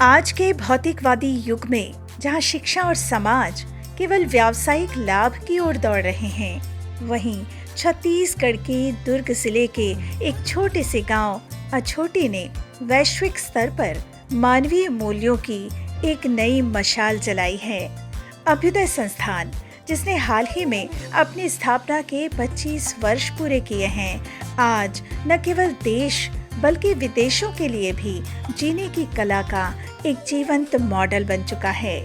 आज के भौतिकवादी युग में जहां शिक्षा और समाज केवल व्यावसायिक लाभ की ओर दौड़ रहे हैं, वहीं छत्तीसगढ़ के दुर्ग जिले के एक छोटे से गांव अछोटी ने वैश्विक स्तर पर मानवीय मूल्यों की एक नई मशाल जलाई है। अभ्युदय संस्थान, जिसने हाल ही में अपनी स्थापना के 25 वर्ष पूरे किए हैं, आज न केवल देश बल्कि विदेशों के लिए भी जीने की कला का एक जीवंत मॉडल बन चुका है।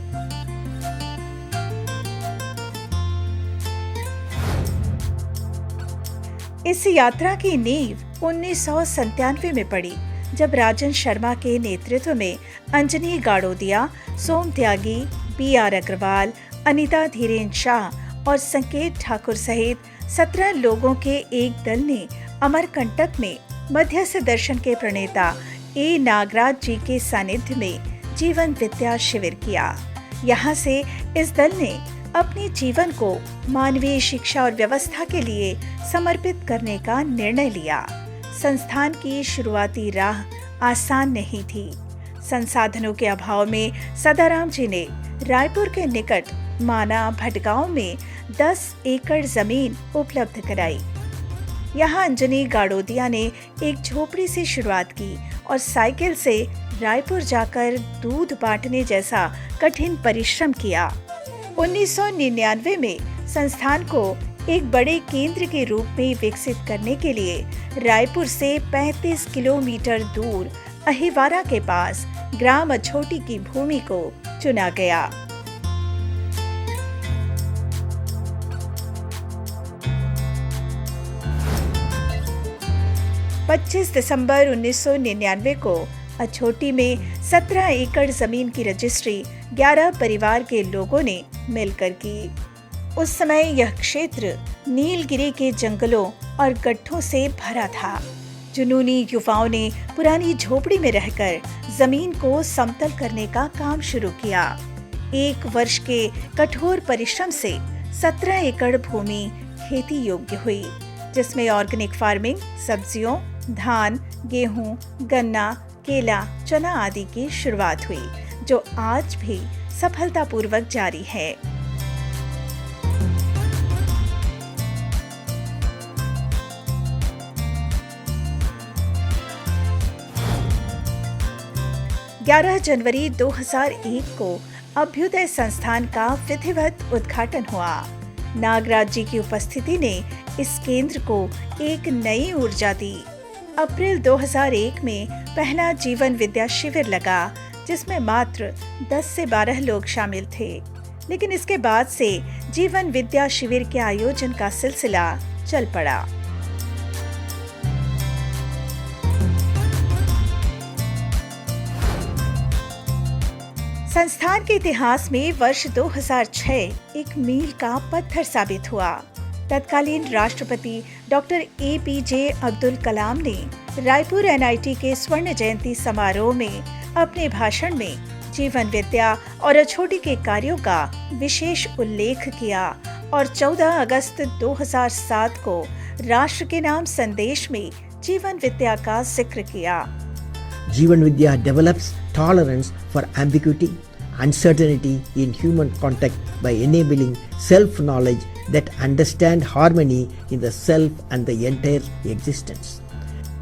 इस यात्रा की नींव 1997 में पड़ी, जब राजन शर्मा के नेतृत्व में अंजनी गाड़ोदिया, सोम त्यागी, B.R. अग्रवाल, अनीता धीरेन शाह और संकेत ठाकुर सहित 17 लोगों के एक दल ने अमरकंटक में मध्यस्थ दर्शन के प्रणेता ए. नागराज जी के सानिध्य में जीवन विद्या शिविर किया। यहाँ से इस दल ने अपने जीवन को मानवीय शिक्षा और व्यवस्था के लिए समर्पित करने का निर्णय लिया। संस्थान की शुरुआती राह आसान नहीं थी। संसाधनों के अभाव में सदाराम जी ने रायपुर के निकट माना भटगांव में 10 एकड़ जमीन उपलब्ध कराई। यहाँ अंजनी गाड़ोदिया ने एक झोपड़ी से शुरुआत की और साइकिल से रायपुर जाकर दूध बांटने जैसा कठिन परिश्रम किया। 1999 में संस्थान को एक बड़े केंद्र के रूप में विकसित करने के लिए रायपुर से 35 किलोमीटर दूर अहिवारा के पास ग्राम अछोटी की भूमि को चुना गया। पच्चीस दिसंबर 1999 को अछोटी में 17 एकड़ जमीन की रजिस्ट्री 11 परिवार के लोगों ने मिलकर की। उस समय यह क्षेत्र नीलगिरी के जंगलों और गड्ढों से भरा था। जुनूनी युवाओं ने पुरानी झोपड़ी में रहकर जमीन को समतल करने का काम शुरू किया। 1 वर्ष के कठोर परिश्रम से 17 एकड़ भूमि खेती योग्य हुई, जिसमें ऑर्गेनिक फार्मिंग, सब्जियों, धान, गेहूं, गन्ना, केला, चना आदि की शुरुआत हुई, जो आज भी सफलतापूर्वक जारी है। जनवरी 2001 को अभ्युदय संस्थान का विधिवत उद्घाटन हुआ। नागराज जी की उपस्थिति ने इस केंद्र को एक नई ऊर्जा दी। अप्रैल 2001 में पहला जीवन विद्या शिविर लगा, जिसमें मात्र 10 से 12 लोग शामिल थे, लेकिन इसके बाद से जीवन विद्या शिविर के आयोजन का सिलसिला चल पड़ा। संस्थान के इतिहास में वर्ष 2006 एक मील का पत्थर साबित हुआ। तत्कालीन राष्ट्रपति डॉक्टर APJ अब्दुल कलाम ने रायपुर NIT के स्वर्ण जयंती समारोह में अपने भाषण में जीवन विद्या और अछोटी के कार्यों का विशेष उल्लेख किया और 14 अगस्त 2007 को राष्ट्र के नाम संदेश में जीवन विद्या का जिक्र किया। जीवन विद्या develops tolerance for ambiguity, uncertainty in human contact by enabling self-knowledge that understand harmony in the self and the entire existence.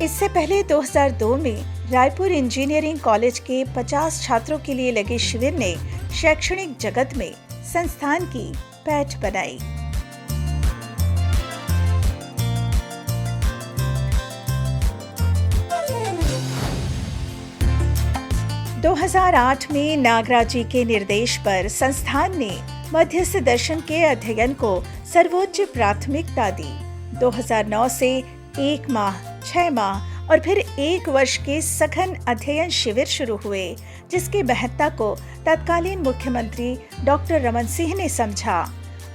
इससे पहले 2002 में रायपुर इंजीनियरिंग कॉलेज के 50 छात्रों के लिए लगे शिविर ने शैक्षणिक जगत में संस्थान की पैठ बनाई। – 2008 में नागराज जी के निर्देश पर संस्थान ने मध्यस्थ दर्शन के अध्ययन को सर्वोच्च प्राथमिकता दी। 2009 से 1 माह, 6 माह और फिर 1 वर्ष के सघन अध्ययन शिविर शुरू हुए, जिसकी महत्ता को तत्कालीन मुख्यमंत्री डॉक्टर रमन सिंह ने समझा।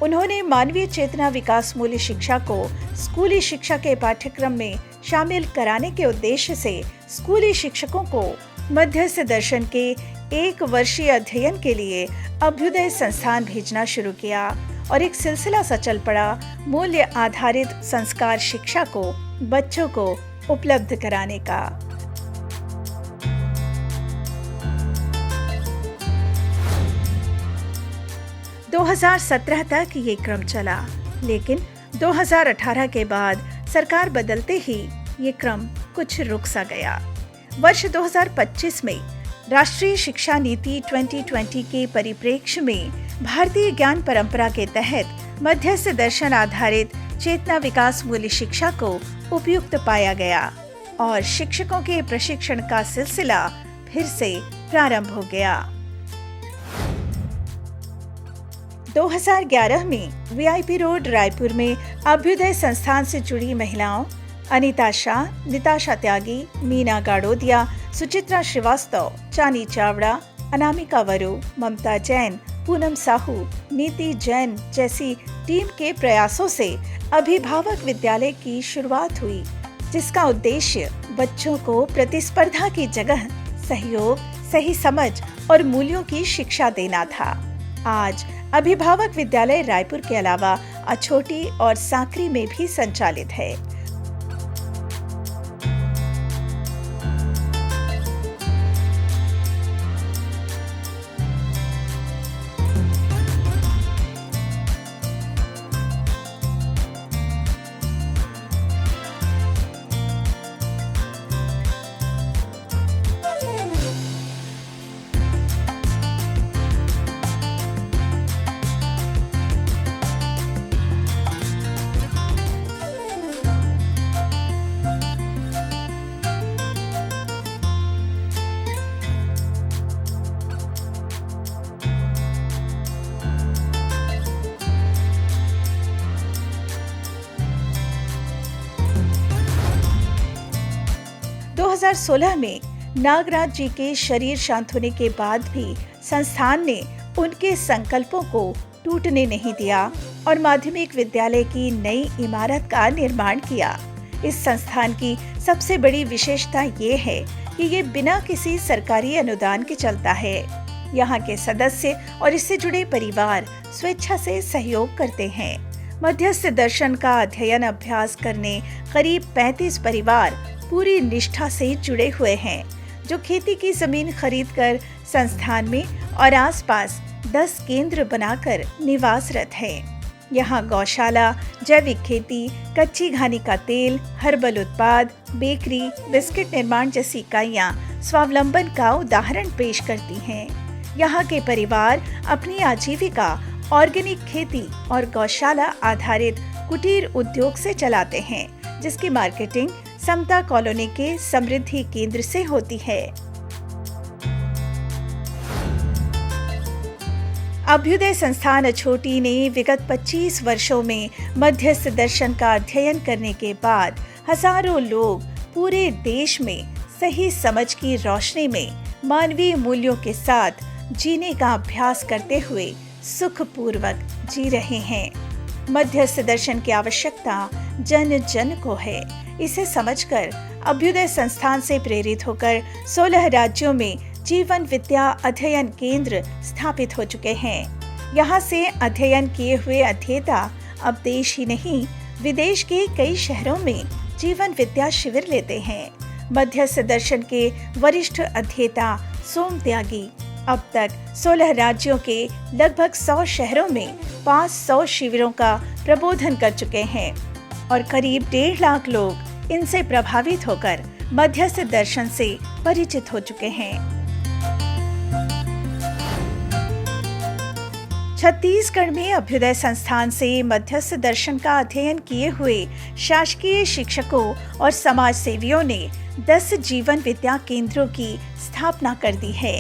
उन्होंने मानवीय चेतना विकास मूल्य शिक्षा को स्कूली शिक्षा के पाठ्यक्रम में शामिल कराने के उद्देश्य से स्कूली शिक्षकों को मध्यस्थ दर्शन के 1 वर्षीय अध्ययन के लिए अभ्युदय संस्थान भेजना शुरू किया और एक सिलसिला सा चल पड़ा मूल्य आधारित संस्कार शिक्षा को बच्चों को उपलब्ध कराने का। 2017 तक ये क्रम चला, लेकिन 2018 के बाद सरकार बदलते ही ये क्रम कुछ रुक सा गया। वर्ष 2025 में राष्ट्रीय शिक्षा नीति 2020 के परिप्रेक्ष्य में भारतीय ज्ञान परंपरा के तहत मध्यस्थ दर्शन आधारित चेतना विकास मूल्य शिक्षा को उपयुक्त पाया गया और शिक्षकों के प्रशिक्षण का सिलसिला फिर से प्रारंभ हो गया। 2011 में वीआईपी रोड रायपुर में अभ्युदय संस्थान से जुड़ी महिलाओं अनीता शाह, निताशा त्यागी, मीना गाड़ोदिया, सुचित्रा श्रीवास्तव, चानी चावड़ा, अनामिका वरु, ममता जैन, पूनम साहू, नीति जैन जैसी टीम के प्रयासों से अभिभावक विद्यालय की शुरुआत हुई, जिसका उद्देश्य बच्चों को प्रतिस्पर्धा की जगह सहयोग, सही समझ और मूल्यों की शिक्षा देना था। आज अभिभावक विद्यालय रायपुर के अलावा अछोटी और सांकरी में भी संचालित है। दो 2016 में नागराज जी के शरीर शांत होने के बाद भी संस्थान ने उनके संकल्पों को टूटने नहीं दिया और माध्यमिक विद्यालय की नई इमारत का निर्माण किया। इस संस्थान की सबसे बड़ी विशेषता ये है कि ये बिना किसी सरकारी अनुदान के चलता है। यहाँ के सदस्य और इससे जुड़े परिवार स्वेच्छा से सहयोग करते हैं। मध्यस्थ दर्शन का अध्ययन अभ्यास करने करीब 35 परिवार पूरी निष्ठा से जुड़े हुए हैं, जो खेती की जमीन खरीदकर संस्थान में और आसपास 10 केंद्र बनाकर निवासरत हैं। यहाँ गौशाला, जैविक खेती, कच्ची घानी का तेल, हर्बल उत्पाद, बेकरी, बिस्किट निर्माण जैसी इकाइयाँ स्वावलंबन का उदाहरण पेश करती हैं। यहाँ के परिवार अपनी आजीविका ऑर्गेनिक खेती और गौशाला आधारित कुटीर उद्योग से चलाते हैं, जिसकी मार्केटिंग समता कॉलोनी के समृद्धि केंद्र से होती है। अभ्युदय संस्थान अछोटी ने विगत 25 वर्षों में मध्यस्थ दर्शन का अध्ययन करने के बाद हजारों लोग पूरे देश में सही समझ की रोशनी में मानवीय मूल्यों के साथ जीने का अभ्यास करते हुए सुखपूर्वक जी रहे हैं। मध्यस्थ दर्शन की आवश्यकता जन जन को है। इसे समझकर अभ्युदय संस्थान से प्रेरित होकर 16 राज्यों में जीवन विद्या अध्ययन केंद्र स्थापित हो चुके हैं। यहाँ से अध्ययन किए हुए अध्येता अब देश ही नहीं विदेश के कई शहरों में जीवन विद्या शिविर लेते हैं। मध्यस्थ दर्शन के वरिष्ठ अध्येता सोम त्यागी अब तक 16 राज्यों के लगभग 100 शहरों में 500 शिविरों का प्रबोधन कर चुके हैं और करीब 1.5 लाख लोग इनसे प्रभावित होकर मध्यस्थ दर्शन से परिचित हो चुके हैं। छत्तीसगढ़ में अभ्युदय संस्थान से मध्यस्थ दर्शन का अध्ययन किए हुए शासकीय शिक्षकों और समाज सेवियों ने 10 जीवन विद्या केंद्रों की स्थापना कर दी है।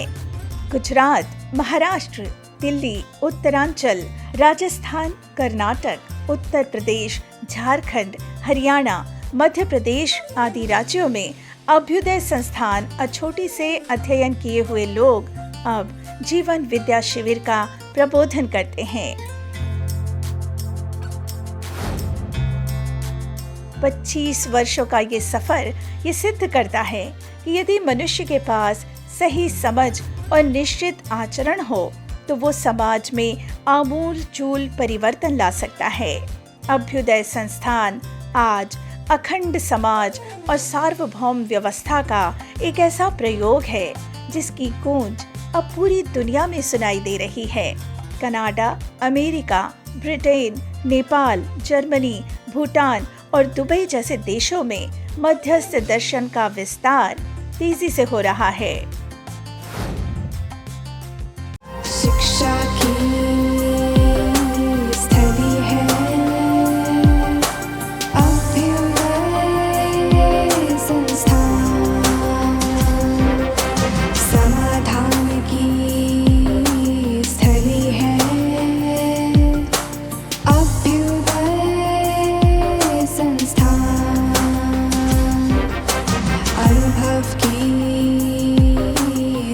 गुजरात, महाराष्ट्र, दिल्ली, उत्तरांचल, राजस्थान, कर्नाटक, उत्तर प्रदेश, झारखंड, हरियाणा, मध्य प्रदेश आदि राज्यों में अभ्युदय संस्थान अछोटी से अध्ययन किए हुए लोग अब जीवन विद्या शिविर का प्रबोधन करते हैं। 25 वर्षों का ये सफर ये सिद्ध करता है कि यदि मनुष्य के पास सही समझ और निश्चित आचरण हो तो वो समाज में आमूल चूल परिवर्तन ला सकता है। अभ्युदय संस्थान आज अखंड समाज और सार्वभौम व्यवस्था का एक ऐसा प्रयोग है जिसकी गूंज अब पूरी दुनिया में सुनाई दे रही है। Canada, America, Britain, Nepal, Germany, Bhutan और दुबई जैसे देशों में मध्यस्थ दर्शन का विस्तार तेजी से हो रहा है। शिक्षा की स्थली है अभ्युदय संस्थान, समाधान की स्थली है अभ्युदय संस्थान, अनुभव की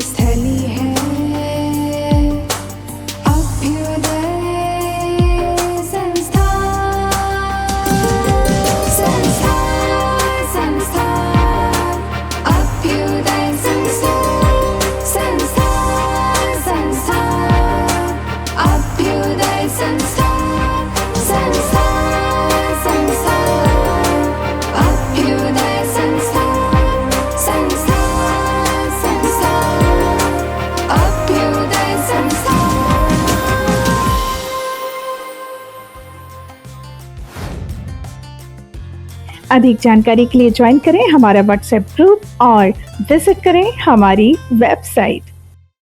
स्थली है अधिक जानकारी के लिए ज्वाइन करें हमारा व्हाट्सएप ग्रुप और विजिट करें हमारी वेबसाइट